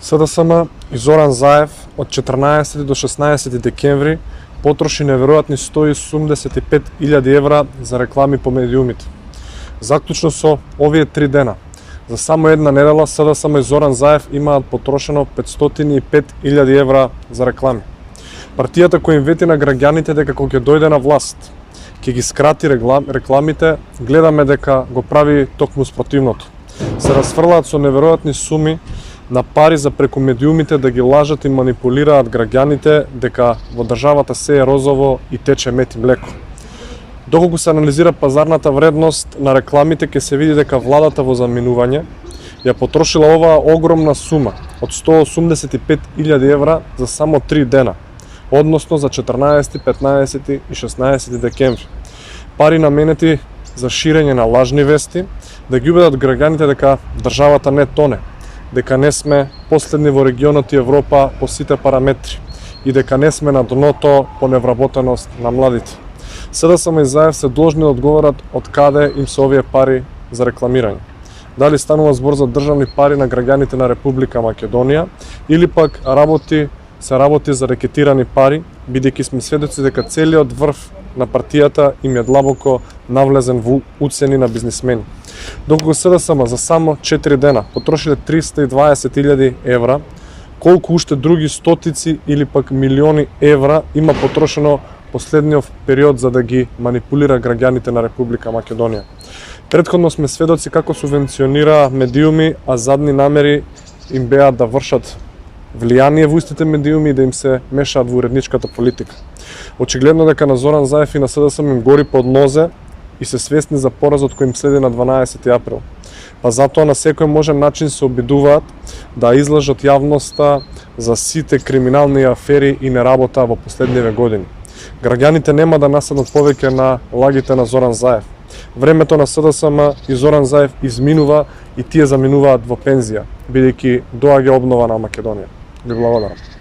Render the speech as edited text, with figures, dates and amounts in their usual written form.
СДСМ и Зоран Заев од 14 до 16 декември потроши неверојатни 185.000 евра за реклами по медиумите. Заклучно со овие 3 дена, за само една недела СДСМ и Зоран Заев имаат потрошено 505.000 евра за реклами. Партијата која им вети на граѓаните дека кога ќе дојде на власт, ќе ги скрати рекламите, гледаме дека го прави токму спротивното. Се расфрлаат со неверојатни суми на пари за преку медиумите да ги лажат и манипулираат граѓаните дека во државата се е розово и тече мед и млеко. Доколку се анализира пазарната вредност на рекламите, ќе се види дека владата во заминување ја потрошила оваа огромна сума од 185.000 евра за само 3 дена, односно за 14, 15 и 16 декември. Пари наменети за ширење на лажни вести, да ги убедат граѓаните дека државата не тоне, дека не сме последни во регионот и Европа по сите параметри и дека не сме на дното по невработеност на младите. СДСМ и Заев се должни да одговорат од каде им се овие пари за рекламирање. Дали станува збор за државни пари на граѓаните на Република Македонија или пак се работи за рекетирани пари, бидејќи сме сведоци дека целиот врв на партијата им е длабоко навлезен во уцени на бизнисмени. Доколку СДСМ за само 4 дена потрошиле 320.000 евра, колку уште други стотици или пак милиони евра има потрошено последниот период за да ги манипулира граѓаните на Република Македонија. Претходно сме сведоци како субвенционира медиуми, а задни намери им беа да вршат влијание во истите медиуми и да им се мешаат во уредничката политика. Очигледно дека на Зоран Заев и на СДСМ им гори под нозе и се свесни за поразот кој им следи на 12 април. Па затоа на секој можен начин се обидуваат да излажат јавноста за сите криминални афери и неработа во последниве години. Граѓаните нема да наседнат повеќе на лагите на Зоран Заев. Времето на СДСМ и Зоран Заев изминува и тие заминуваат во пензија, бидејќи доаѓа обнова на Македонија. Ви благодарам.